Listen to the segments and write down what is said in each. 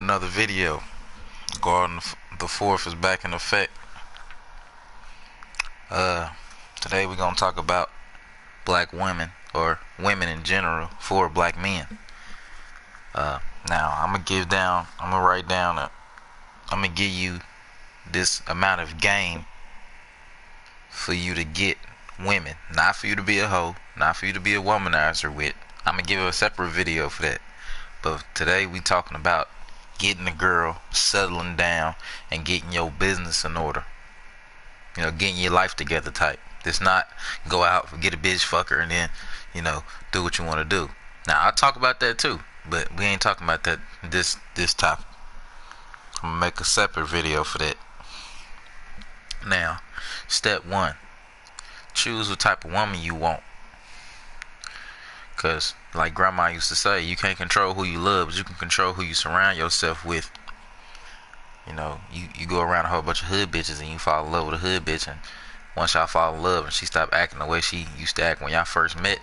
another video. Garden the 4th is back in effect. Today we're gonna talk about black women, or women in general, for black men. Now I'm gonna write down I'm gonna give you this amount of game for you to get women, not for you to be a hoe, not for you to be a womanizer with. I'm gonna give you a separate video for that. But today we talking about getting a girl, settling down, and getting your business in order. You know, getting your life together type. It's not go out, get a bitch, fuck her, and then, do what you want to do. Now, I'll talk about that too, but we ain't talking about that this topic. I'm gonna make a separate video for that. Now, step 1. Choose what type of woman you want. Cause like grandma used to say, you can't control who you love, but you can control who you surround yourself with. You go around a whole bunch of hood bitches and you fall in love with a hood bitch, and once y'all fall in love and she stop acting the way she used to act when y'all first met,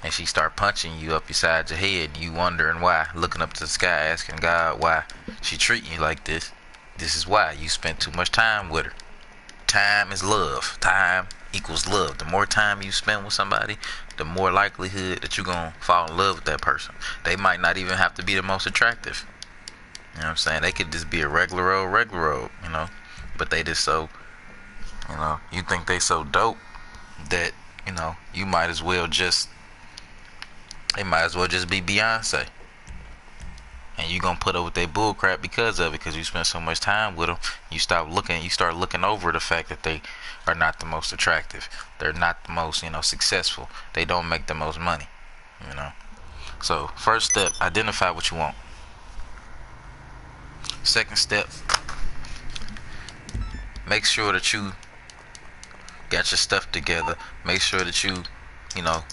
and she start punching you up beside your head, you wondering why, looking up to the sky asking God why she treating you like this. This is why you spent too much time with her. Time is love. Time equals love. The more time you spend with somebody, the more likelihood that you're gonna fall in love with that person. They might not even have to be the most attractive. You know what I'm saying? They could just be a regular old, but they just so, you think they so dope that, you might as well just, they might as well just be Beyonce. And you gonna put up with their bull crap because of it, because you spend so much time with them. You start looking over the fact that they are not the most attractive. They're not the most, successful. They don't make the most money, So, first step, identify what you want. Second step, make sure that you got your stuff together. Make sure that you,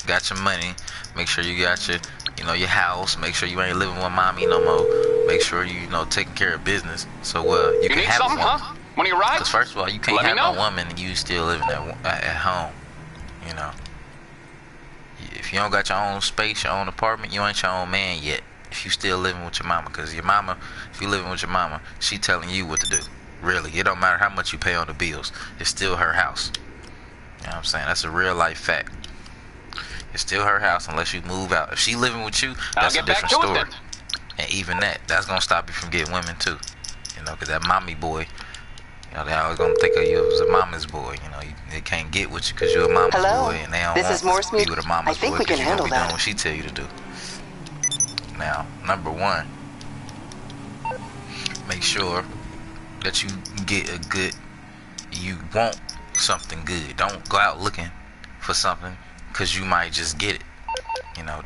got your money. Make sure you got your house. Make sure you ain't living with mommy no more. Make sure you, taking care of business. So, you can have a woman. Huh? When you ride? Because first of all, you can't have no woman and you still living at home. If you don't got your own space, your own apartment, you ain't your own man yet. If you still living with your mama, because your mama, if you living with your mama, she telling you what to do. Really, it don't matter how much you pay on the bills. It's still her house. You know what I'm saying? That's a real life fact. It's still her house unless you move out. If she living with you, that's a different story. And even that's gonna stop you from getting women too. Because that mommy boy, they always gonna think of you as a mama's boy. They can't get with you because you're a mama's boy, and they don't want to be with a mama's boy because you're gonna be doing what she tell you to do. Now, number 1, make sure that you get you want something good. Don't go out looking for something because you might just get it.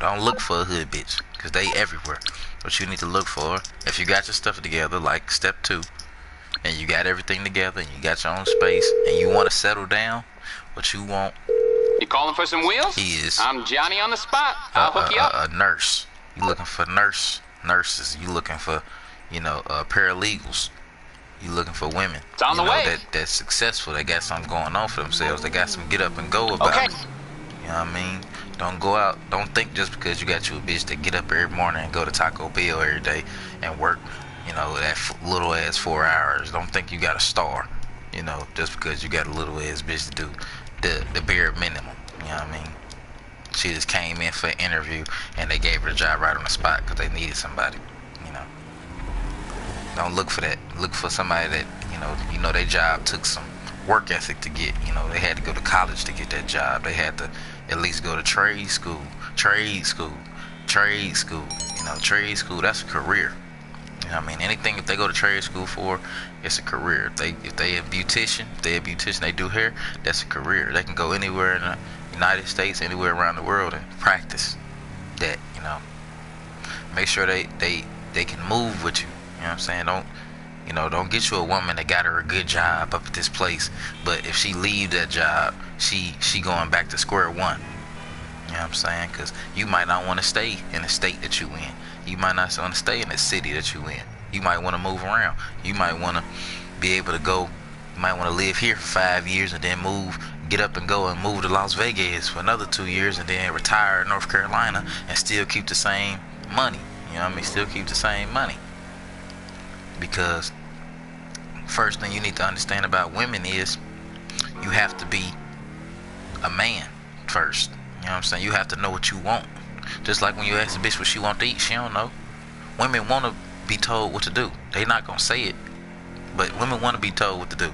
Don't look for a hood bitch because they everywhere. What you need to look for, if you got your stuff together, like step 2, and you got everything together and you got your own space and you want to settle down, what you want, you calling for some wheels? Is I'm Johnny on the spot. I'll hook you up. A nurse. You looking for nurses. You looking for, paralegals. You looking for women. It's on the way. That's successful. They got something going on for themselves. They got some get up and go about it. You know what I mean? Don't go out. Don't think just because you got you a bitch that get up every morning and go to Taco Bell every day and work, that little ass 4 hours. Don't think you got a star, just because you got a little ass bitch to do the bare minimum. You know what I mean? She just came in for an interview and they gave her the job right on the spot because they needed somebody. Don't look for that. Look for somebody that, their job took some work ethic to get. They had to go to college to get that job. They had to at least go to trade school. Trade school, that's a career. Anything if they go to trade school for, it's a career. If they a beautician, they do hair, that's a career. They can go anywhere in the United States, anywhere around the world and practice that, Make sure they can move with you. You know what I'm saying? Don't get you a woman that got her a good job up at this place, but if she leave that job, she going back to square one. You know what I'm saying? Because you might not want to stay in the state that you in. You might not want to stay in the city that you in. You might want to move around. You might want to be able to go. You might want to live here for 5 years and then get up and go and move to Las Vegas for another 2 years and then retire in North Carolina and still keep the same money. You You know what I mean? Still keep the same money. Because first thing you need to understand about women is you have to be a man first. You know what I'm saying? You have to know what you want. Just like when you ask a bitch what she want to eat, she don't know. Women want to be told what to do. They not gonna say it, but women want to be told what to do.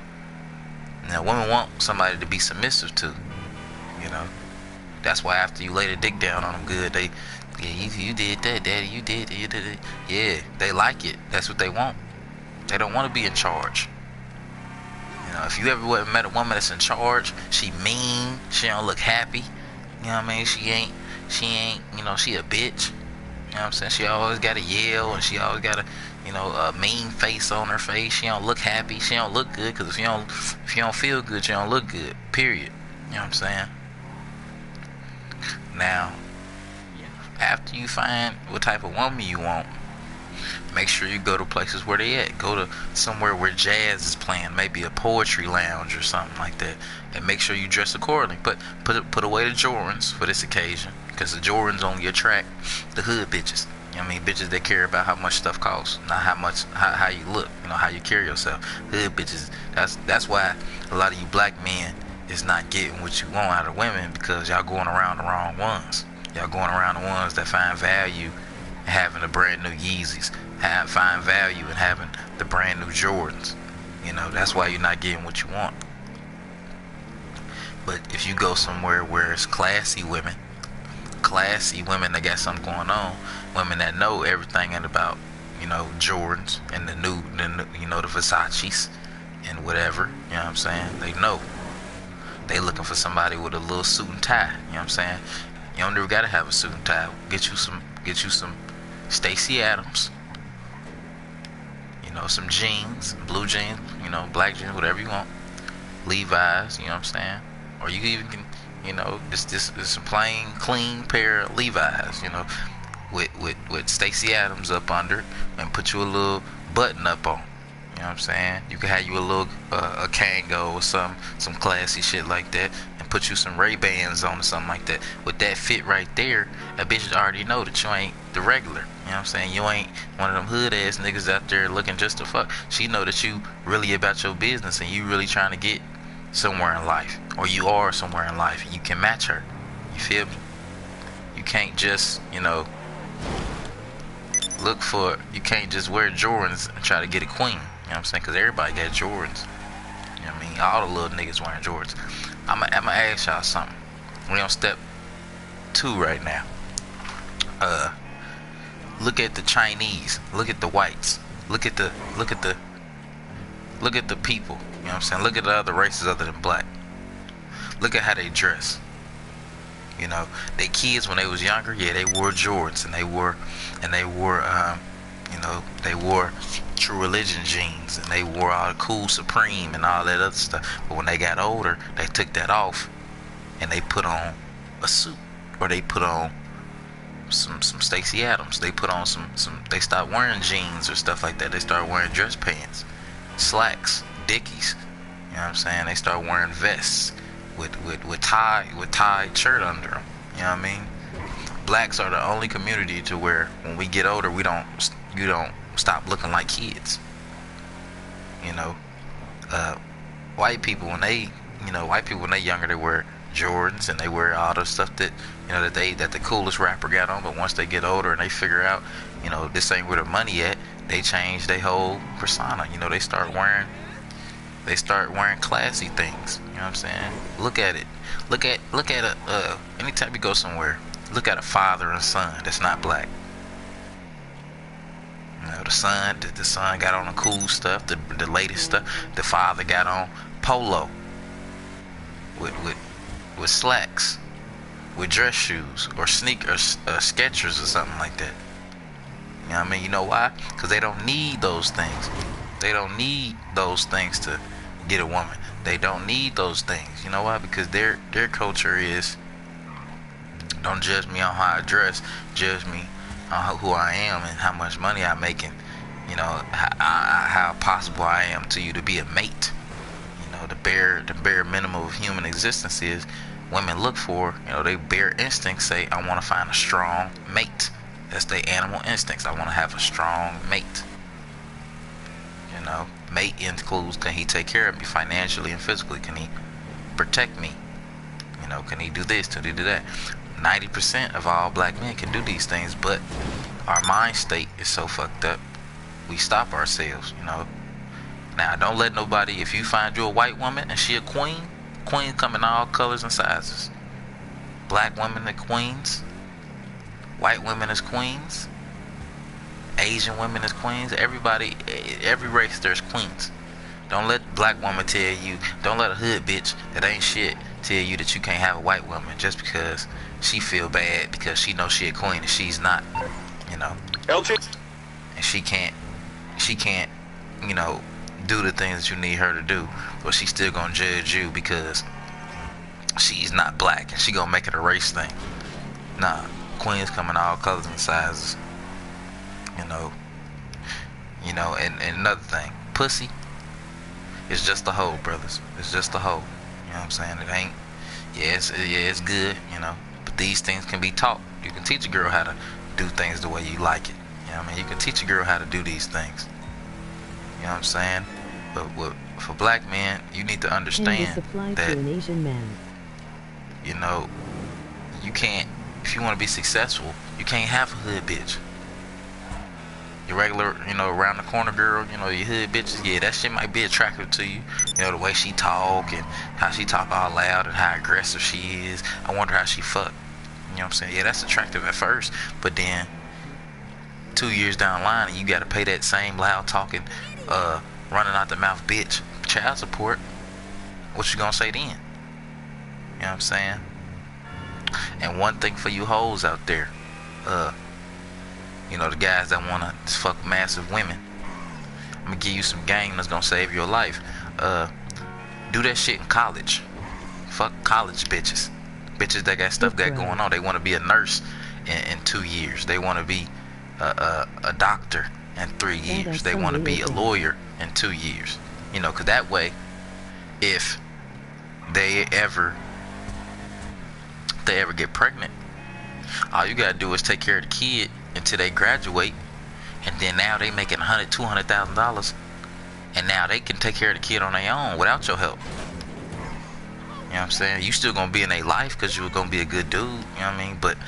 Now, women want somebody to be submissive to. You know, that's why after you lay the dick down on them good, they, yeah, you did that, daddy, you did it. Yeah, they like it. That's what they want. They don't want to be in charge. You know, if you ever met a woman that's in charge, she mean, she don't look happy. You know what I mean? She ain't, you know, she a bitch. You know what I'm saying? She always got to yell, and she always got a, you know, a mean face on her face. She don't look happy. She don't look good, because if you don't feel good, you don't look good. Period. You know what I'm saying? Now, after you find what type of woman you want, make sure you go to places where they at. Go to somewhere where jazz is playing, maybe a poetry lounge or something like that, and make sure you dress accordingly. But put away the Jordans for this occasion, because the Jordans only attract the hood bitches. You know what I mean? Bitches that care about how much stuff costs, not how you look, you know, how you carry yourself. Hood bitches. That's why a lot of you black men is not getting what you want out of women, because y'all going around the wrong ones. Y'all going around the ones that find value in having the brand new Yeezys, find value in having the brand new Jordans. You know, that's why you're not getting what you want. But if you go somewhere where it's classy women that got something going on, women that know everything about, you know, Jordans and the new, you know, the Versace's and whatever, you know what I'm saying? They know. They looking for somebody with a little suit and tie, you know what I'm saying? You don't never gotta have a suit and tie. Get you some Stacey Adams. You know, some jeans, blue jeans, you know, black jeans, whatever you want. Levi's, you know what I'm saying? Or you even can, you know, it's a plain, clean pair of Levi's, you know, with Stacey Adams up under it, and put you a little button up on. You know what I'm saying? You can have you a little a Kango or some classy shit like that, and put you some Ray-Bans on or something like that. With that fit right there, a bitch already know that you ain't the regular. You know what I'm saying? You ain't one of them hood ass niggas out there looking just to fuck. She know that you really about your business, and you really trying to get somewhere in life, or you are somewhere in life, and you can match her. You feel me? You can't just, you know, you can't just wear Jordans and try to get a queen. You know what I'm saying? Because everybody got Jordans. You know what I mean? All the little niggas wearing Jordans. I'm going to ask y'all something. We on step 2 right now. Look at the Chinese. Look at the whites. Look at the people. You know what I'm saying? Look at the other races other than black. Look at how they dress. You know, they kids when they was younger, yeah, they wore Jordans, and they wore you know, they wore True Religion jeans, and they wore all the cool Supreme and all that other stuff. But when they got older, they took that off, and they put on a suit, or they put on some Stacey Adams. They put on some they stopped wearing jeans or stuff like that. They started wearing dress pants, slacks, Dickies. You know what I'm saying? They start wearing vests with tied shirt under them. You know what I mean? Blacks are the only community to where when we get older, you don't stop looking like kids. You know, white people when they younger, they wear Jordans and they wear all the stuff that, you know, that the coolest rapper got on. But once they get older and they figure out, you know, this ain't where the money at, they change their whole persona. You know, they start wearing classy things. You know what I'm saying? Look at it. Look at anytime you go somewhere, look at a father and son that's not black. You know, the son got on the cool stuff, the latest stuff. The father got on polo with slacks, with dress shoes or sneakers, Skechers or something like that. You know what I mean? You know why? Because they don't need those things. They don't need those things to get a woman. They don't need those things. You know why? Because their culture is, don't judge me on how I dress, judge me on who I am and how much money I'm making. You know, how possible I am to you to be a mate. You know, the bare minimum of human existence is women look for, you know, they bare instincts say, I want to find a strong mate. That's their animal instincts. I want to have a strong mate. You know, mate includes, can he take care of me financially and physically? Can he protect me? You know, can he do this? Can he do that? 90% of all black men can do these things, but our mind state is so fucked up. We stop ourselves, you know. Now, don't let nobody, if you find you a white woman and she a queen, queens come in all colors and sizes. Black women are queens. White women is queens. Asian women is queens. Everybody, every race there's queens. Don't let black woman tell you, don't let a hood bitch that ain't shit tell you that you can't have a white woman just because she feel bad because she knows she a queen and she's not, you know. LG. And she can't, you know, do the things that you need her to do, but she's still gonna judge you because she's not black and she gonna make it a race thing. Nah, queens come in all colors and sizes. You know, and another thing, pussy is just a hoe, brothers. It's just a hoe. You know what I'm saying? It ain't. It's good. You know, but these things can be taught. You can teach a girl how to do things the way you like it. You know what I mean? You can teach a girl how to do these things. You know what I'm saying? But for black men, you need to understand that, to an Asian man. you know, you can't, if you want to be successful, you can't have a hood bitch. Your regular, you know, around the corner girl, you know, your hood bitches, yeah, that shit might be attractive to you. You know, the way she talk and how she talk all loud and how aggressive she is. I wonder how she fuck. You know what I'm saying? Yeah, that's attractive at first, but then 2 years down the line, you got to pay that same loud talking, running out the mouth bitch child support. What you gonna say then? You know what I'm saying? And one thing for you hoes out there, you know, the guys that wanna fuck massive women, I'm gonna give you some game that's gonna save your life. Do that shit in college. Fuck college bitches. Bitches that got stuff got going on. They wanna be a nurse in 2 years. They wanna be a doctor in 3 years. They wanna be a lawyer in 2 years. You know, cause that way, if they ever get pregnant, all you gotta do is take care of the kid until they graduate, and then now they making $200,000, and now they can take care of the kid on their own without your help. You know what I'm saying? You still gonna be in their life because you're gonna be a good dude. You know what I mean? But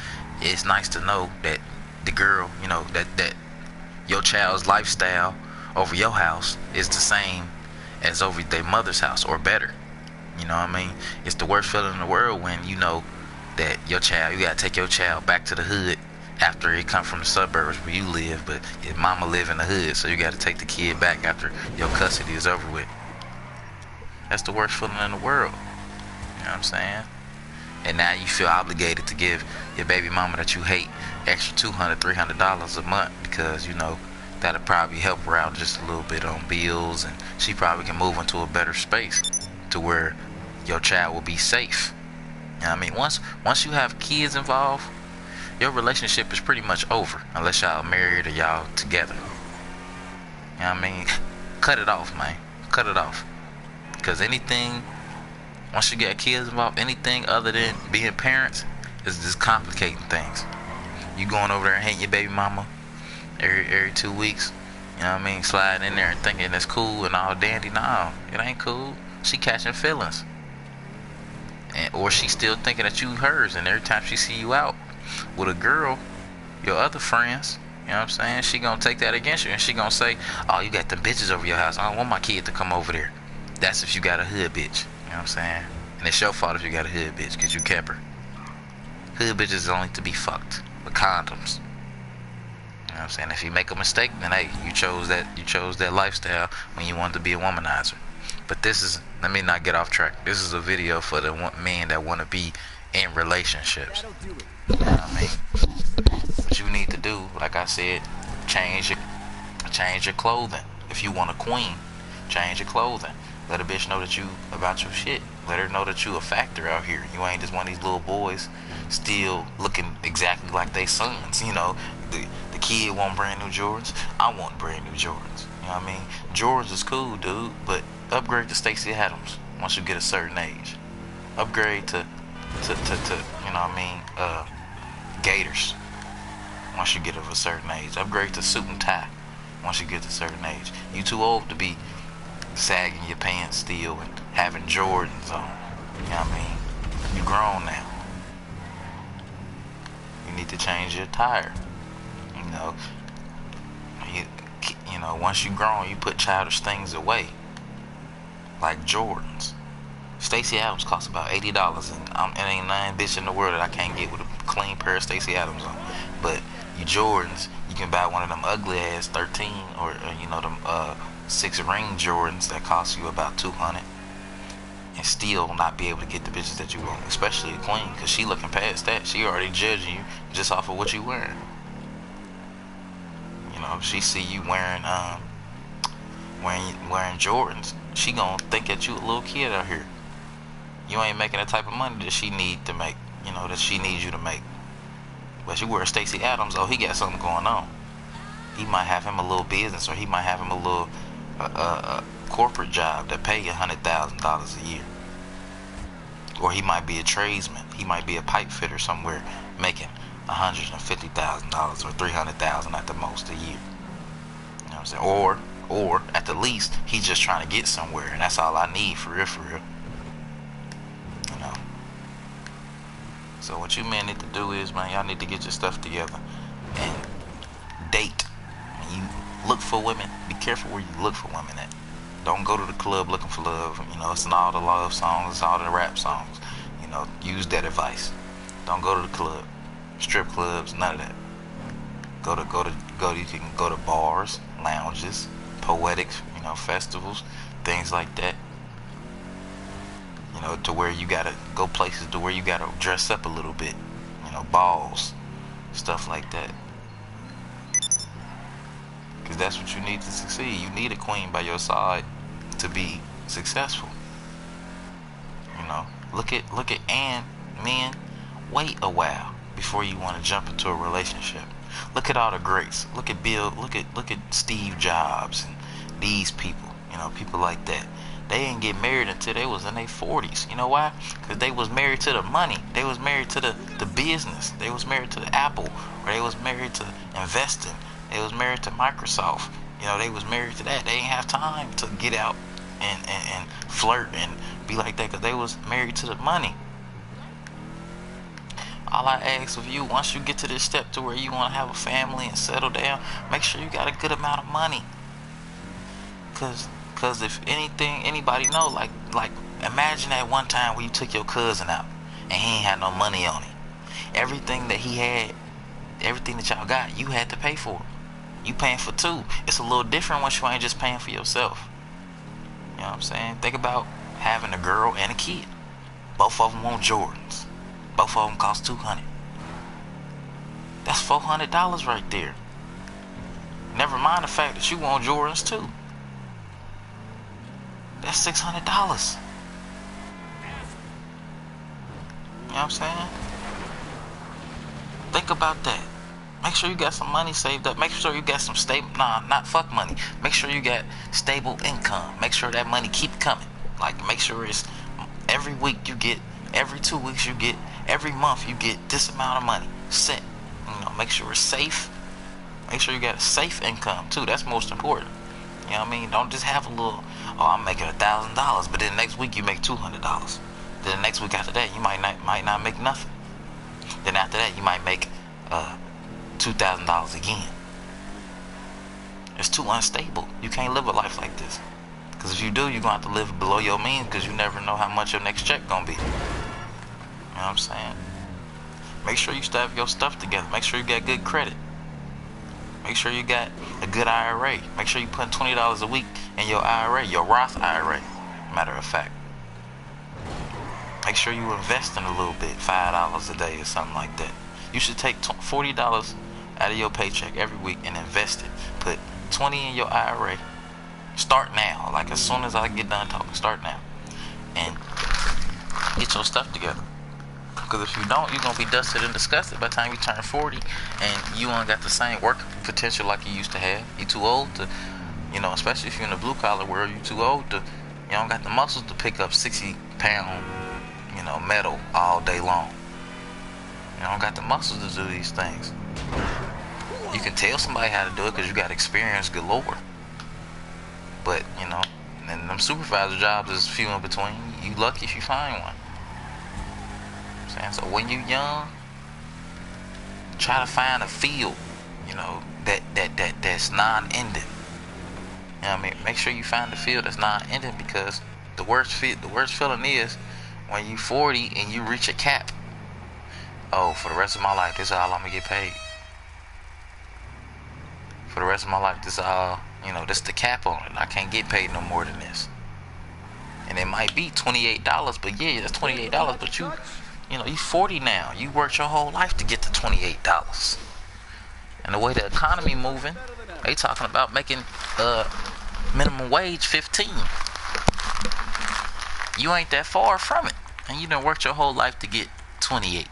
it's nice to know that the girl, you know, that your child's lifestyle over your house is the same as over their mother's house or better. You know what I mean? It's the worst feeling in the world when you know that your child, you gotta take your child back to the hood after it come from the suburbs where you live, but your mama live in the hood, so you gotta take the kid back after your custody is over with. That's the worst feeling in the world. You know what I'm saying? And now you feel obligated to give your baby mama that you hate extra $200, $300 a month because, you know, that'll probably help her out just a little bit on bills, and she probably can move into a better space to where your child will be safe. You know what I mean? Once you have kids involved, your relationship is pretty much over unless y'all married or y'all together. You know what I mean? Cut it off, man. Cut it off. Because anything, once you get kids involved, anything other than being parents is just complicating things. You going over there and hating your baby mama every 2 weeks, you know what I mean? Sliding in there and thinking it's cool and all dandy. No, it ain't cool. She catching feelings. Or she still thinking that you hers, and every time she see you out with a girl, your other friends, you know what I'm saying, she gonna take that against you, and she gonna say, oh, you got them bitches over your house, I don't want my kid to come over there. That's if you got a hood bitch, you know what I'm saying? And it's your fault if you got a hood bitch, because you kept her. Hood bitches is only to be fucked with condoms. You know what I'm saying? If you make a mistake, then hey, you chose that lifestyle when you wanted to be a womanizer. But this is, let me not get off track. This is a video for the men that want to be in relationships. You know what I mean? What you need to do, like I said, change your clothing. If you want a queen, change your clothing. Let a bitch know that you about your shit. Let her know that you a factor out here. You ain't just one of these little boys still looking exactly like they sons. You know, the kid want brand new Jordans. I want brand new Jordans. You know what I mean? Jordans is cool, dude, but upgrade to Stacey Adams once you get a certain age. Upgrade to you know what I mean, Gators. once you get of a certain age. Upgrade to suit and tie once you get to a certain age. You too old to be sagging your pants still and having Jordans on. You know what I mean? You grown now. You need to change your attire. You know, you know, once you grown, you put childish things away, like Jordans. Stacey Adams costs about $80, and it ain't none bitch in the world that I can't get with a clean pair of Stacey Adams on. But you Jordans, you can buy one of them ugly ass 13 or you know them 6 ring Jordans that cost you about $200, and still not be able to get the bitches that you want, especially a queen, because she looking past that. She already judging you just off of what you wearing. You know, she see you wearing Jordans, she gonna think that you a little kid out here. You ain't making the type of money that she need to make, you know, that she needs you to make. But you wear Stacey Adams, oh, he got something going on. He might have him a little business, or he might have him a little corporate job that pay you $100,000 a year. Or he might be a tradesman. He might be a pipe fitter somewhere making $150,000 or $300,000 at the most a year. You know what I'm saying? Or at the least, he's just trying to get somewhere, and that's all I need for real, for real. You know. So what you men need to do is, man, y'all need to get your stuff together and date. When you look for women, be careful where you look for women at. Don't go to the club looking for love. You know, it's in all the love songs, it's all the rap songs. You know, use that advice. Don't go to the club, strip clubs, none of that. You can go to bars, lounges, poetic, you know, festivals, things like that. You know, to where you gotta go places to where you gotta dress up a little bit. You know, balls, stuff like that. Because that's what you need to succeed. You need a queen by your side to be successful. You know, look at and men, wait a while before you want to jump into a relationship. Look at all the greats. Look at Bill. Look at Steve Jobs and these people. You know, people like that. They didn't get married until they was in their 40s. You know why? Because they was married to the money. They was married to the business. They was married to the Apple. Or they was married to investing. They was married to Microsoft. You know, they was married to that. They didn't have time to get out and flirt and be like that because they was married to the money. All I ask of you, once you get to this step to where you want to have a family and settle down, make sure you got a good amount of money. Cause if anybody know, like imagine that one time where you took your cousin out and he ain't had no money on him. Everything that he had, everything that y'all got, you had to pay for. You paying for two. It's a little different once you ain't just paying for yourself. You know what I'm saying? Think about having a girl and a kid. Both of them want Jordans. Both of them cost $200. That's $400 right there. Never mind the fact that you want Jordans too. That's $600. You know what I'm saying? Think about that. Make sure you got some money saved up. Make sure you got some stable, not fuck money. Make sure you got stable income. Make sure that money keep coming. Like, make sure it's every week you get, every 2 weeks you get, every month you get this amount of money set. You know, make sure it's safe. Make sure you got a safe income too. That's most important. You know what I mean? Don't just have a little, oh, I'm making $1,000, but then next week you make $200. Then the next week after that you might not make nothing. Then after that you might make $2,000 again. It's too unstable. You can't live a life like this. Because if you do, you're going to have to live below your means because you never know how much your next check going to be. You know what I'm saying? Make sure you have your stuff together. Make sure you got good credit. Make sure you got a good IRA. Make sure you put $20 a week in your IRA, your Roth IRA, matter of fact. Make sure you invest in a little bit, $5 a day or something like that. You should take $40 out of your paycheck every week and invest it. Put $20 in your IRA. Start now. Like as soon as I get done talking, start now. And get your stuff together. Because if you don't, you're going to be dusted and disgusted by the time you turn 40 and you ain't got the same work potential like you used to have. You're too old to, you know, especially if you're in the blue collar world, you're too old to, you don't got the muscles to pick up 60-pound, you know, metal all day long. You don't got the muscles to do these things. You can tell somebody how to do it because you got experience galore. But, you know, and them supervisor jobs is few in between. You lucky if you find one. So when you young, try to find a field, you know, that's non-ending. You know what I mean? Make sure you find a field that's non-ending, because the worst feeling is when you 40 and you reach a cap. Oh, for the rest of my life, this is all I'm gonna get paid. For the rest of my life, this is all, you know, this is the cap on it. I can't get paid no more than this. And it might be $28, but yeah, that's $28, but you know, you 40 now. You worked your whole life to get to $28. And the way the economy moving, they talking about making minimum wage 15. You ain't that far from it, and you done worked your whole life to get 28.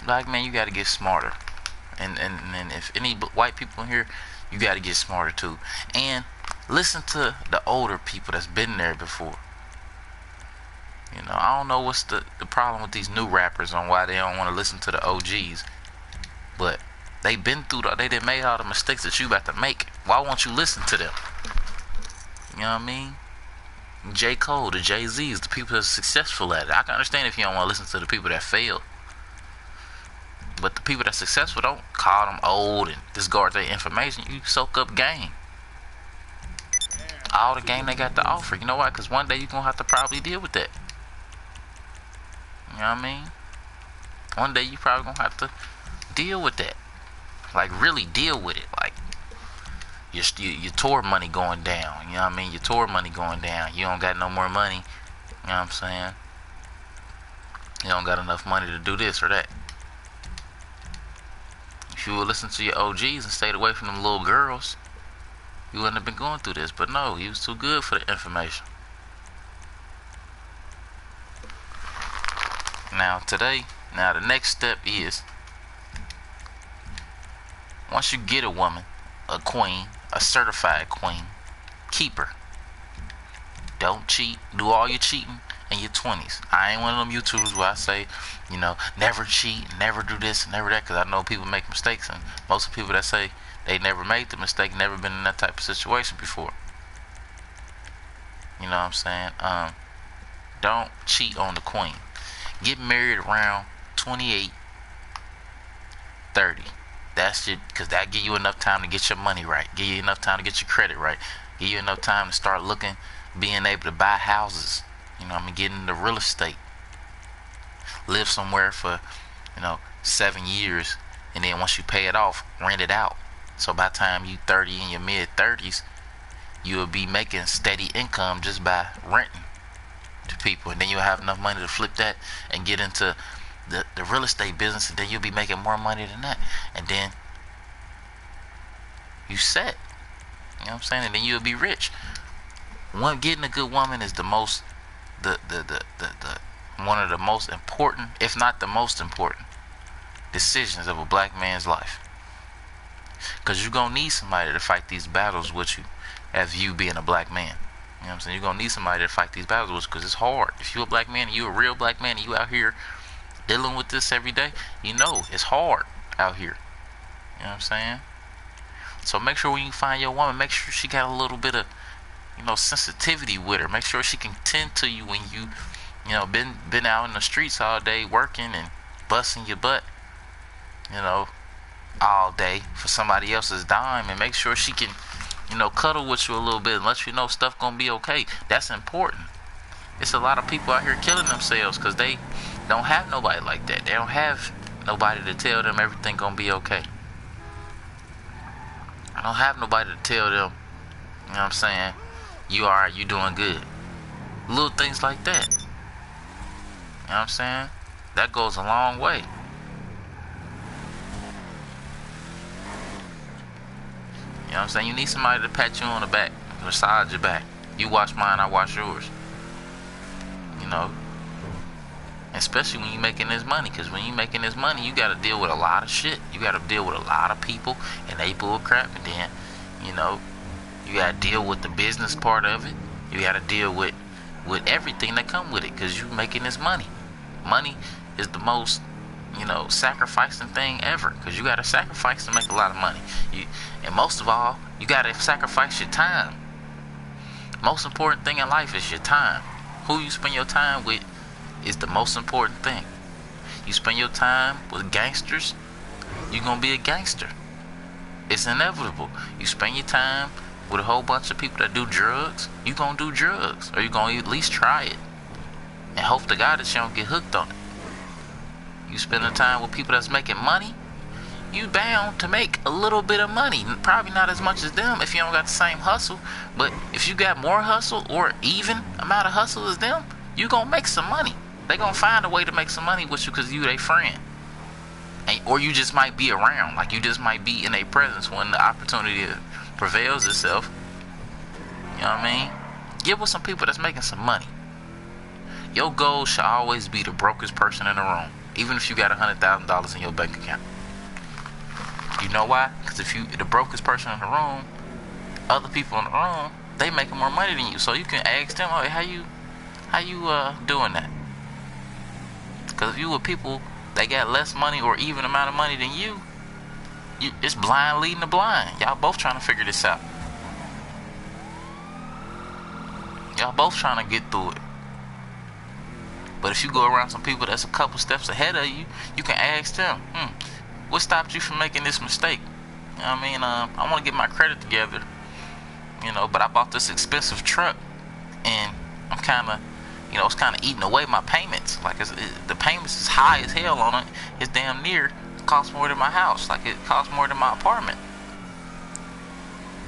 Black man, you got to get smarter. And if any white people in here, you got to get smarter too. And listen to the older people that's been there before. You know, I don't know what's the problem with these new rappers on why they don't want to listen to the OGs. But they been through they done made all the mistakes that you about to make. Why won't you listen to them? You know what I mean? J. Cole, the Jay-Z's, the people that's successful at it. I can understand if you don't want to listen to the people that failed. But the people that's successful, don't call them old and discard their information. You soak up game. All the game they got to offer. You know why? Because one day you're going to have to probably deal with that. You know what I mean? One day you probably going to have to deal with that. Like, really deal with it. Like, your tour money going down. You know what I mean? Your tour money going down. You don't got no more money. You know what I'm saying? You don't got enough money to do this or that. If you would listen to your OGs and stayed away from them little girls, you wouldn't have been going through this. But no, he was too good for the information. Now the next step is, once you get a woman, a queen, a certified queen, keep her. Don't cheat. Do all your cheating in your 20s. I ain't one of them YouTubers where I say, you know, never cheat, never do this, never that, because I know people make mistakes, and most of the people that say they never made the mistake, never been in that type of situation before. You know what I'm saying? Don't cheat on the queen. Get married around 28, 30. That's it, because that give you enough time to get your money right. Give you enough time to get your credit right. Give you enough time to start looking, being able to buy houses. You know what I mean? Get into real estate. Live somewhere for, 7 years. And then once you pay it off, rent it out. So by the time you 30 in your mid 30s, you'll be making steady income just by renting to people. And then you'll have enough money to flip that and get into the real estate business. And then you'll be making more money than that. And then you set. You know what I'm saying? And then you'll be rich. Getting a good woman is one of the most important, if not the most important, decisions of a black man's life. Because you're going to need somebody to fight these battles with you as you being a black man. You know what I'm saying? You're going to need somebody to fight these battles with you, because it's hard. If you're a black man and you're a real black man and you out here dealing with this every day, you know it's hard out here. You know what I'm saying? So make sure when you find your woman, make sure she got a little bit of, sensitivity with her. Make sure she can tend to you when you, been out in the streets all day working and busting your butt, all day for somebody else's dime. And make sure she can, cuddle with you a little bit and let you know stuff gonna be okay. That's important. It's a lot of people out here killing themselves because they don't have nobody like that. They don't have nobody to tell them everything gonna be okay. I don't have nobody to tell them, you know what I'm saying, you alright, you doing good. Little things like that. You know what I'm saying? That goes a long way. You know what I'm saying? You need somebody to pat you on the back, massage your back. You wash mine, I wash yours. Especially when you making this money, because when you making this money, you got to deal with a lot of shit. You got to deal with a lot of people and they bull crap, and then, you got to deal with the business part of it. You got to deal with everything that come with it, because you making this money. Money is the most sacrificing thing ever, because you gotta sacrifice to make a lot of money. And most of all, you gotta sacrifice your time. Most important thing in life is your time. Who you spend your time with is the most important thing. You spend your time with gangsters, you're gonna be a gangster. It's inevitable. You spend your time with a whole bunch of people that do drugs, you're gonna do drugs, or you're gonna at least try it and hope to God that you don't get hooked on it. You spend the time with people that's making money, you bound to make a little bit of money. Probably not as much as them if you don't got the same hustle, but if you got more hustle or even amount of hustle as them, you gonna make some money. They gonna find a way to make some money with you because you their friend. Or you just might be around, like you just might be in their presence when the opportunity prevails itself. You know what I mean? Get with some people that's making some money. Your goal should always be the brokest person in the room, even if you got $100,000 in your bank account. You know why? Because if you the brokest person in the room, other people in the room, they making more money than you. So you can ask them, "Oh, how you doing that?" Because if you with people that got less money or even amount of money than you, it's blind leading the blind. Y'all both trying to figure this out. Y'all both trying to get through it. But if you go around some people that's a couple steps ahead of you, you can ask them, what stopped you from making this mistake? You know what I mean? I want to get my credit together, but I bought this expensive truck, and I'm kind of, it's kind of eating away my payments. Like, the payments is high as hell on it. It's damn near costs more than my house. Like, it costs more than my apartment.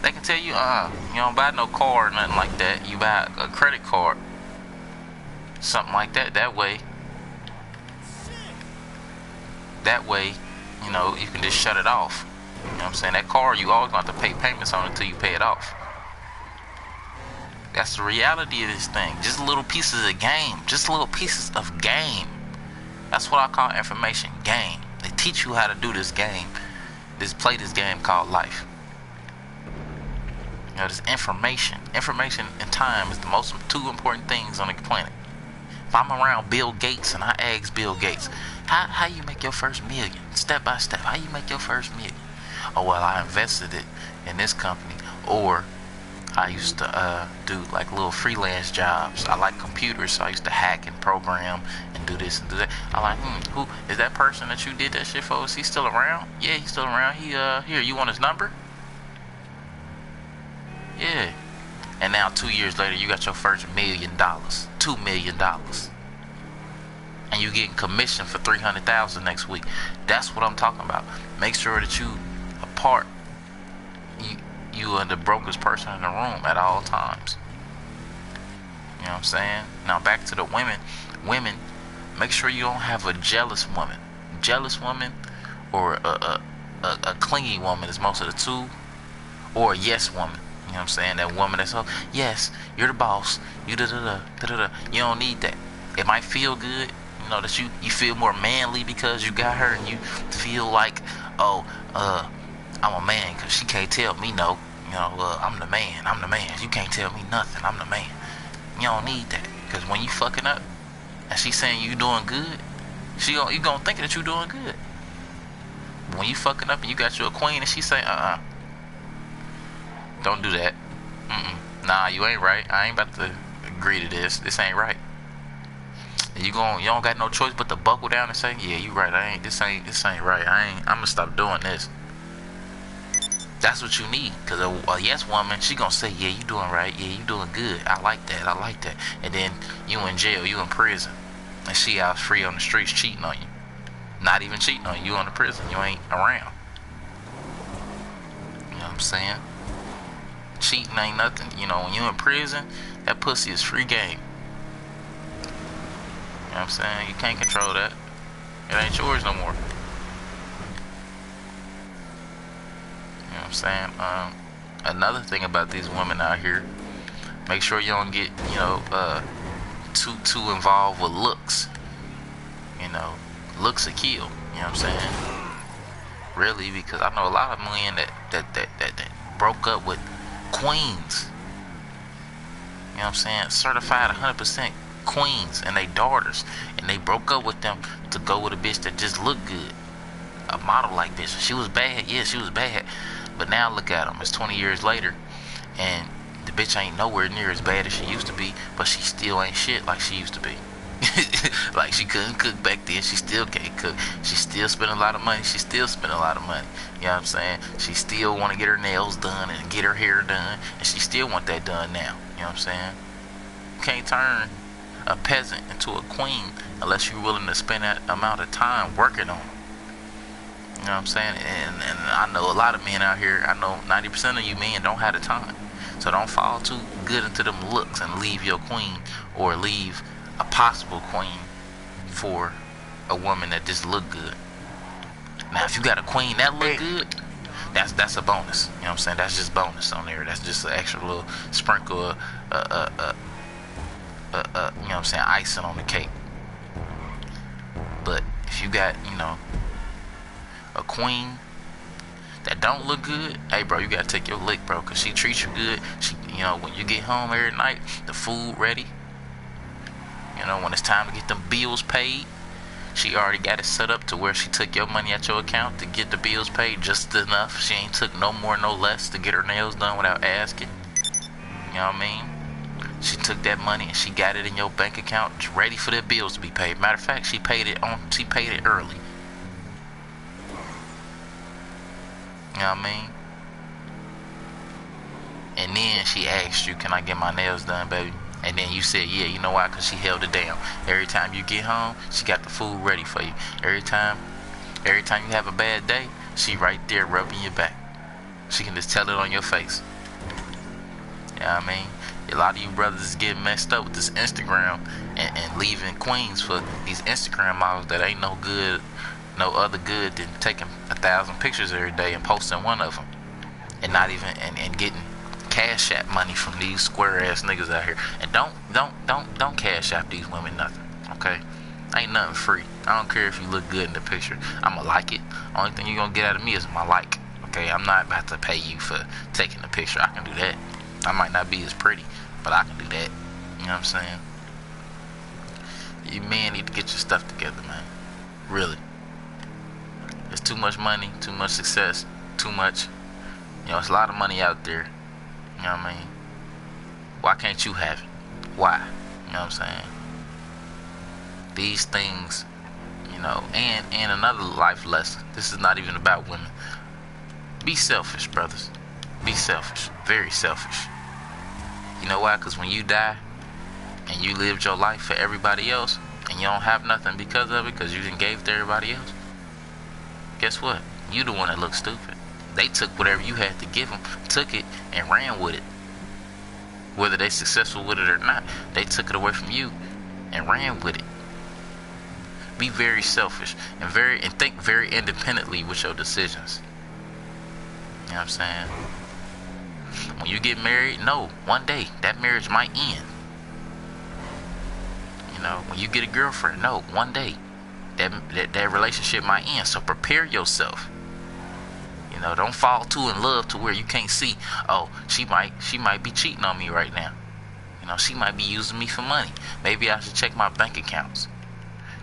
They can tell you, you don't buy no car or nothing like that. You buy a credit card. Something like that. That way, you can just shut it off. You know what I'm saying? That car, you always going to have to pay payments on it until you pay it off. That's the reality of this thing. Just little pieces of game. Just little pieces of game. That's what I call information game. They teach you how to do this game. Play this game called life. This information. Information and time is the most two important things on the planet. If I'm around Bill Gates and I ask Bill Gates, how you make your first million? Step by step. How you make your first million? Oh, well, I invested it in this company. Or I used to do like little freelance jobs. I like computers, so I used to hack and program and do this and do that. I'm like, who is that person that you did that shit for? Is he still around? Yeah, he's still around. Here, you want his number? Yeah. And now 2 years later, you got your first $1 million. $2 million. And you getting commission for $300,000 next week. That's what I'm talking about. Make sure that you apart. You are the brokest person in the room at all times. You know what I'm saying? Now back to the women. Women, make sure you don't have a jealous woman. Jealous woman or a clingy woman is most of the two. Or a yes woman. You know what I'm saying? That woman that's, oh, yes, you're the boss. You da-da-da. You don't need that. It might feel good, that you feel more manly because you got her, and you feel like, I'm a man because she can't tell me no. I'm the man. You can't tell me nothing. I'm the man. You don't need that. Because when you fucking up and she saying you doing good, you gonna think that you doing good. But when you fucking up and you got you a queen and she say, don't do that. Nah, you ain't right. I ain't about to agree to this. This ain't right. You don't got no choice but to buckle down and say, yeah, you right. This ain't right. I'm gonna stop doing this. That's what you need. Because a yes woman, she gonna say, yeah, you doing right. Yeah, you doing good. I like that. And then you in jail, you in prison. And she out free on the streets cheating on you. Not even cheating on you. You in the prison. You ain't around. You know what I'm saying? Cheating ain't nothing. When you in prison, that pussy is free game. You know what I'm saying? You can't control that. It ain't yours no more. You know what I'm saying? Another thing about these women out here, make sure you don't get, too involved with looks. Looks a kill. You know what I'm saying? Really, because I know a lot of men that broke up with queens. You know what I'm saying? Certified 100% queens and they daughters, and they broke up with them to go with a bitch that just looked good, a model like bitch. She was bad, yeah, she was bad, but now look at them. It's 20 years later, and the bitch ain't nowhere near as bad as she used to be, but she still ain't shit like she used to be. Like, she couldn't cook back then, she still can't cook. She still spend a lot of money, she still spend a lot of money. You know what I'm saying? She still want to get her nails done and get her hair done, and she still want that done now. You know what I'm saying? You can't turn a peasant into a queen unless you're willing to spend that amount of time working on it. You know what I'm saying? And I know a lot of men out here, I know 90% of you men don't have the time. So don't fall too good into them looks and leave your queen, or leave a possible queen for a woman that just look good. Now, if you got a queen that look good, that's a bonus. You know what I'm saying? That's just bonus on there. That's just an extra little sprinkle of, you know what I'm saying, icing on the cake. But if you got, you know, a queen that don't look good, hey bro, you gotta take your lick, bro, cause she treats you good. She, you know, when you get home every night, the food ready. You know, when it's time to get them bills paid, she already got it set up to where she took your money at your account to get the bills paid just enough. She ain't took no more, no less to get her nails done without asking. You know what I mean? She took that money and she got it in your bank account, ready for the bills to be paid. Matter of fact, she paid it early. You know what I mean? And then she asked you, can I get my nails done, baby? And then you said, yeah, you know why? Because she held it down. Every time you get home, she got the food ready for you. Every time you have a bad day, she right there rubbing your back. She can just tell it on your face. You know what I mean? A lot of you brothers is getting messed up with this Instagram and leaving queens for these Instagram models that ain't no good, no other good than taking 1,000 pictures every day and posting one of them, and not even and getting Cash App money from these square ass niggas out here. And don't Cash App these women nothing, okay? Ain't nothing free. I don't care if you look good in the picture. I'ma like it. Only thing you gonna get out of me is my like, okay? I'm not about to pay you for taking the picture. I can do that. I might not be as pretty, but I can do that. You know what I'm saying? You men need to get your stuff together, man. Really. There's too much money, too much success, too much. You know, it's a lot of money out there. You know what I mean? Why can't you have it? Why? You know what I'm saying? These things, you know, and another life lesson. This is not even about women. Be selfish, brothers. Be selfish. Very selfish. You know why? Because when you die and you lived your life for everybody else and you don't have nothing because of it, because you didn't give to everybody else, guess what? You the one that looks stupid. They took whatever you had to give them, took it, and ran with it. Whether they successful with it or not, they took it away from you and ran with it. Be very selfish and think very independently with your decisions. You know what I'm saying? When you get married, no, one day that marriage might end. You know, when you get a girlfriend, no, one day that relationship might end. So prepare yourself. You know, don't fall too in love to where you can't see, oh, she might be cheating on me right now. You know, she might be using me for money. Maybe I should check my bank accounts.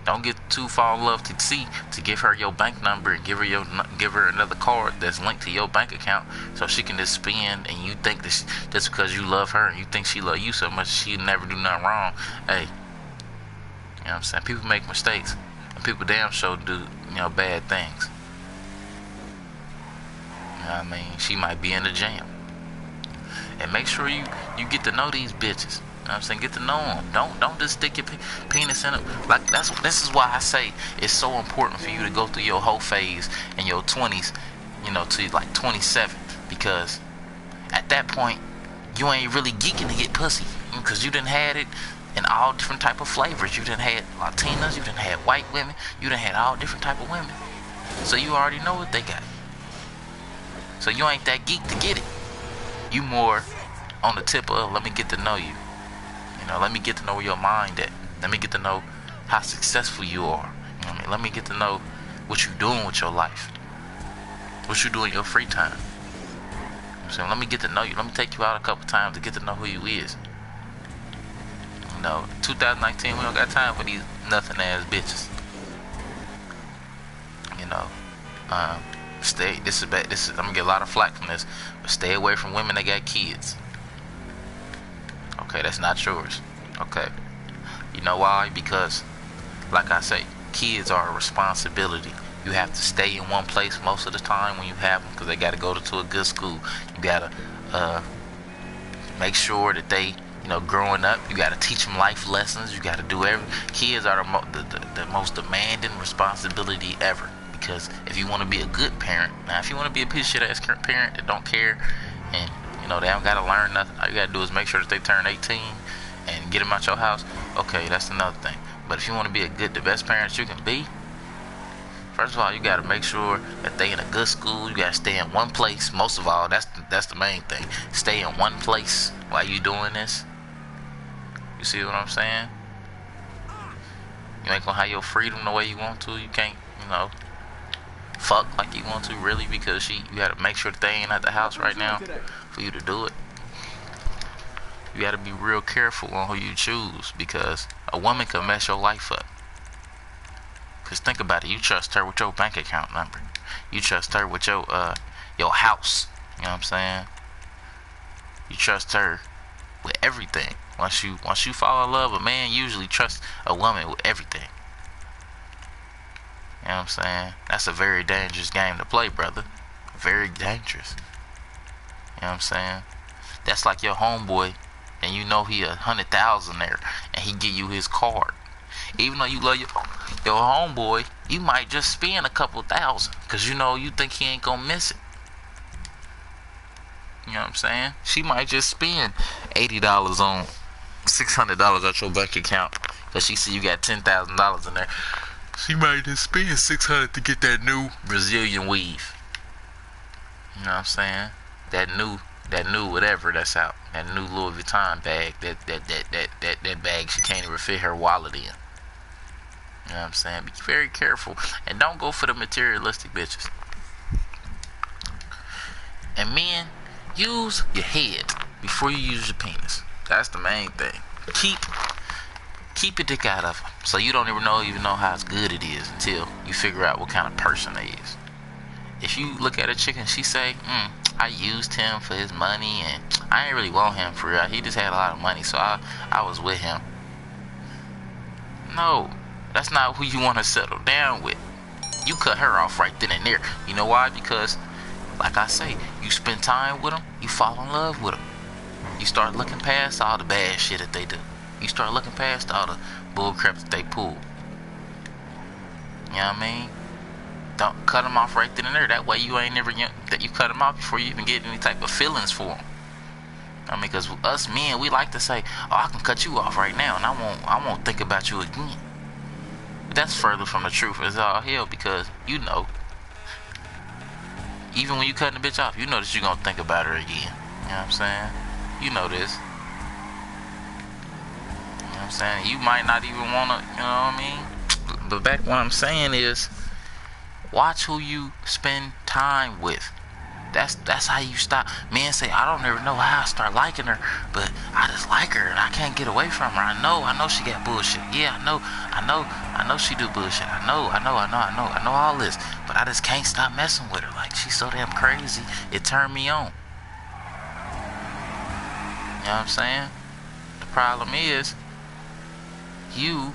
Don't get too far in love to give her your bank number and give her another card that's linked to your bank account so she can just spend, and you think that just because you love her and you think she love you so much she'll never do nothing wrong. Hey, you know what I'm saying? People make mistakes, and people damn sure do, you know, bad things. You know what I mean? She might be in the jam. And make sure you get to know these bitches. You know what I'm saying? Get to know them. Don't just stick your penis in them. Like, this is why I say it's so important for you to go through your whole phase in your 20s, you know, to like 27. Because at that point, you ain't really geeking to get pussy. Because you done had it in all different type of flavors. You done had Latinas, you done had white women, you done had all different type of women. So you already know what they got. So you ain't that geek to get it. You more on the tip of, let me get to know you. You know, let me get to know where your mind at. Let me get to know how successful you are. You know what I mean? Let me get to know what you're doing with your life. What you do in your free time. You know what I'm saying? Let me get to know you. Let me take you out a couple times to get to know who you is. You You know, 2019, we don't got time for these nothing ass bitches. You know, stay. This is I'm gonna get a lot of flack from this, but stay away from women that got kids. Okay, that's not yours. Okay, you know why? Because, like I say, kids are a responsibility. You have to stay in one place most of the time when you have them, because they got to go to a good school. You got to make sure that they, you know, growing up, you got to teach them life lessons. You got to do kids are the most demanding responsibility ever. Because if you want to be a good parent, now if you want to be a piece of shit ass parent that don't care, and you know they don't got to learn nothing, all you got to do is make sure that they turn 18 and get them out your house. Okay, that's another thing. But if you want to be the best parent you can be, first of all, you got to make sure that they in a good school. You got to stay in one place. Most of all, that's the main thing. Stay in one place while you doing this. You see what I'm saying? You ain't gonna have your freedom the way you want to. You can't, you know, fuck like you want to, really, because you got to make sure that they ain't at the house right now for you to do it. You got to be real careful on who you choose, because a woman can mess your life up. Because think about it, you trust her with your bank account number. You trust her with your house. You know what I'm saying? You trust her with everything. Once you fall in love, a man usually trusts a woman with everything. You know what I'm saying? That's a very dangerous game to play, brother. Very dangerous. You know what I'm saying? That's like your homeboy, and you know he 100,000 there, and he give you his card. Even though you love your homeboy, you might just spend a couple thousand, because you know you think he ain't gonna miss it. You know what I'm saying? She might just spend $80 on $600 at your bank account, because she see you got $10,000 in there. She might just spend $600 to get that new Brazilian weave. You know what I'm saying? That new whatever that's out. That new Louis Vuitton bag. That bag she can't even fit her wallet in. You know what I'm saying? Be very careful. And don't go for the materialistic bitches. And men, use your head before you use your penis. That's the main thing. Keep your dick out of them, so you don't even know how good it is until you figure out what kind of person they is. If you look at a chick and she say, I used him for his money and I ain't really want him for real. He just had a lot of money, so I was with him. No, that's not who you want to settle down with. You cut her off right then and there. You know why? Because, like I say, you spend time with them, you fall in love with them. You start looking past all the bad shit that they do. You start looking past all the bull crap that they pull. You know what I mean? Don't cut them off right then and there. That way you ain't never, that you cut them off before you even get any type of feelings for them. I mean, because us men, we like to say, oh, I can cut you off right now and I won't think about you again. But that's further from the truth as all hell, because you know, even when you cutting the bitch off, you know that you're going to think about her again. You know what I'm saying? You know this. You know what I'm saying? You might not even want to, you know what I mean? But back what I'm saying is, watch who you spend time with. That's how you stop. Men say, I don't ever know how I start liking her, but I just like her and I can't get away from her. I know she got bullshit. Yeah, I know she do bullshit. I know all this, but I just can't stop messing with her. Like, she's so damn crazy, it turned me on. You know what I'm saying? The problem is, you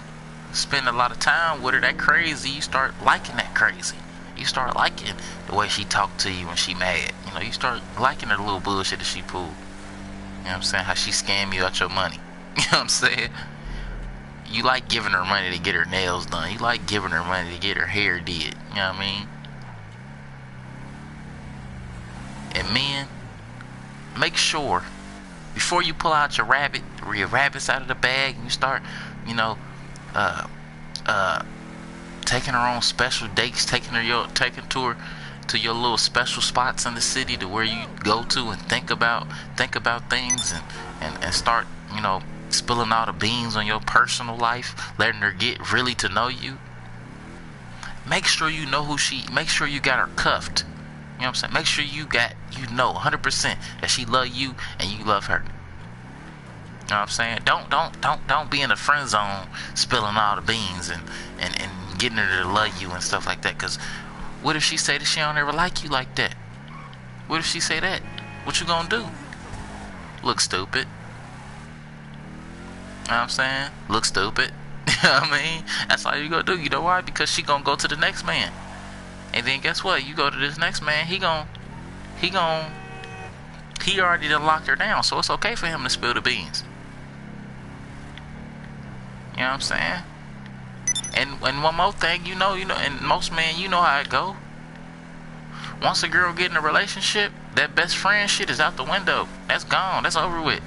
spend a lot of time with her that crazy, you start liking that crazy. You start liking the way she talk to you when she mad. You know, you start liking her little bullshit that she pulled. You know what I'm saying? How she scam you out your money. You know what I'm saying? You like giving her money to get her nails done. You like giving her money to get her hair did. You know what I mean? And men, make sure, before you pull out your rabbits out of the bag and you start, you know, taking her on special dates, taking to your little special spots in the city, to where you go to and think about things and start, you know, spilling all the beans on your personal life, letting her get really to know you. Make sure you know make sure you got her cuffed. You know what I'm saying? Make sure you know 100% that she love you and you love her. You know what I'm saying? Don't be in the friend zone spilling all the beans and getting her to love you and stuff like that. Cause what if she say that she don't ever like you like that? What if she say that? What you gonna do? Look stupid. You know what I'm saying? Look stupid. You know what I mean? That's all you gonna do. You know why? Because she gonna go to the next man. And then guess what? You go to this next man, he already done locked her down, so it's okay for him to spill the beans. You know what I'm saying? And one more thing, you know, and most men, you know how it go. Once a girl get in a relationship, that best friend shit is out the window. That's gone. That's over with.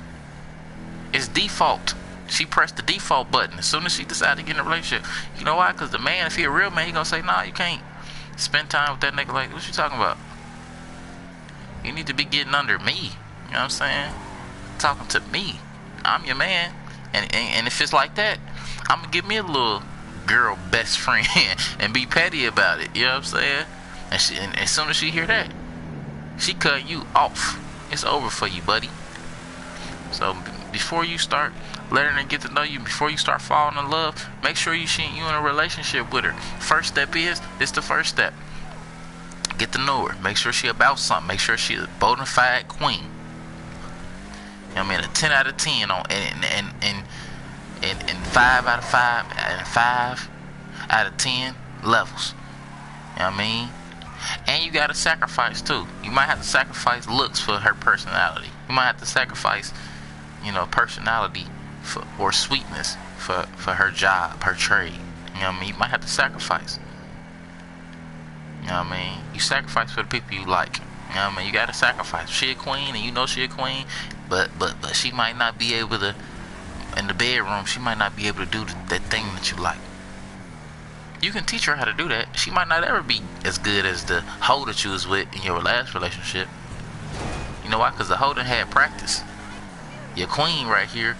It's default. She pressed the default button as soon as she decided to get in a relationship. You know why? Because the man, if he a real man, he gonna say, nah, you can't spend time with that nigga. Like, what you talking about? You need to be getting under me. You know what I'm saying? Talking to me. I'm your man. And if it's like that, I'm gonna give me a little girl best friend and be petty about it. You know what I'm saying? And as soon as she hear that, she cut you off. It's over for you, buddy. So before you start letting her get to know you, before you start falling in love, make sure you in a relationship with her. First step is, this the first step. Get to know her. Make sure she about something. Make sure she a bona fide queen. You know what I mean? A 10 out of 10 on and 5 out of 5 and 5 out of 10 levels. You know what I mean? And you gotta sacrifice too. You might have to sacrifice looks for her personality. You might have to sacrifice, personality or sweetness for her job, her trade. You know what I mean? You might have to sacrifice. You know what I mean? You sacrifice for the people you like. You know what I mean? You gotta sacrifice. She a queen, and you know she a queen, but she might not be able to, in the bedroom, she might not be able to do that thing that you like. You can teach her how to do that. She might not ever be as good as the hoe that you was with in your last relationship. You know why? Because the hoe done had practice. Your queen right here,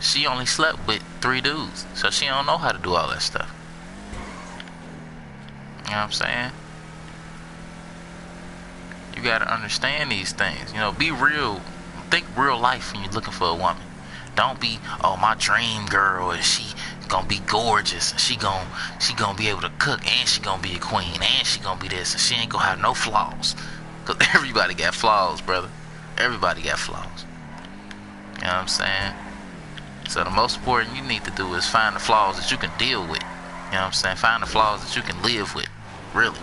she only slept with 3 dudes, so she don't know how to do all that stuff. You know what I'm saying? You gotta understand these things. Be real. Think real life when you're looking for a woman. Don't be, oh, my dream girl is she gonna be gorgeous, and she gonna be able to cook, and she gonna be a queen, and she gonna be this, and she ain't gonna have no flaws. Cause everybody got flaws, brother. Everybody got flaws. You know what I'm saying? So the most important you need to do is find the flaws that you can deal with. You know what I'm saying? Find the flaws that you can live with. Really.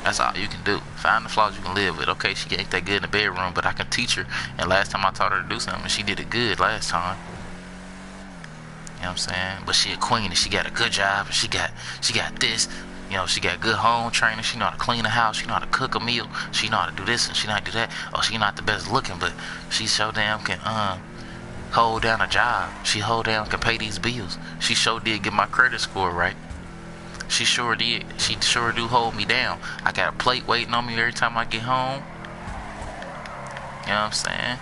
That's all you can do. Find the flaws you can live with. Okay, she ain't that good in the bedroom, but I can teach her. And last time I taught her to do something, she did it good last time. You know what I'm saying? But she a queen, and she got a good job, and she got this. She got good home training. She know how to clean the house. She know how to cook a meal. She know how to do this, and she know how to do that. Oh, she not the best looking, but she so damn can hold down a job. She hold down, can pay these bills. She sure did get my credit score right. She sure did. She sure do hold me down. I got a plate waiting on me every time I get home. You know what I'm saying?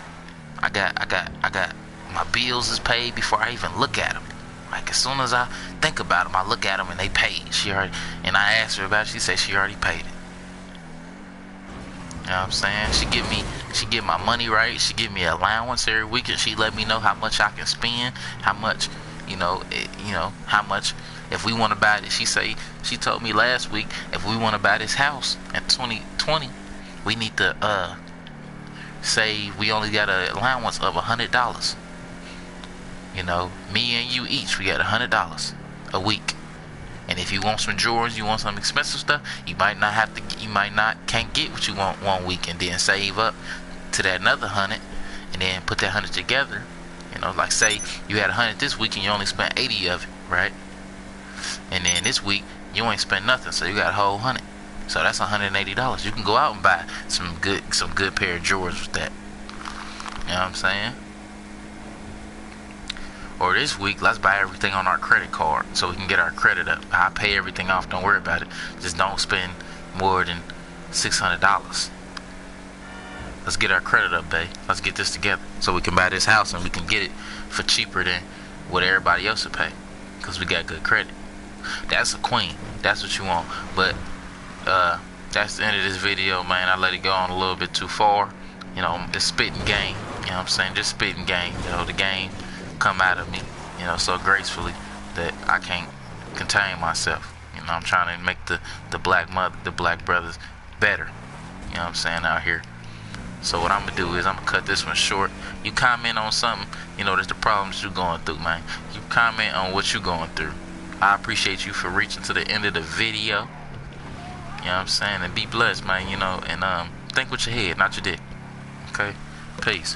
I got my bills is paid before I even look at them. Like, as soon as I think about them, I look at them and they paid. And I asked her about it. She said she already paid it. You know what I'm saying? She give my money right. She give me an allowance every week, and she let me know how much I can spend, how much, how much. If we want to buy it, she told me last week, if we want to buy this house in 2020, we need to say we only got an allowance of $100. Me and you each, we got $100 a week. And if you want some drawers, you want some expensive stuff, you might can't get what you want one week, and then save up to that another 100, and then put that 100 together. Like, say you had 100 this week and you only spent 80 of it, right? And then this week you ain't spent nothing, so you got a whole 100. So that's $180. You can go out and buy some good pair of drawers with that. You know what I'm saying? Or this week, let's buy everything on our credit card so we can get our credit up. I pay everything off. Don't worry about it. Just don't spend more than $600. Let's get our credit up, babe. Let's get this together so we can buy this house, and we can get it for cheaper than what everybody else would pay, because we got good credit. That's a queen. That's what you want. But that's the end of this video, man. I let it go on a little bit too far. It's spitting game. You know what I'm saying? Just spitting game. The game come out of me, you know, so gracefully that I can't contain myself. You know, I'm trying to make the black mother, the black brothers better. You know what I'm saying, out here. So what I'm gonna do is I'm gonna cut this one short. You comment on something, you know, that's the problems you're going through, man. You comment on what you're going through. I appreciate you for reaching to the end of the video. You know what I'm saying? And be blessed, man, you know, and think with your head, not your dick. Okay? Peace.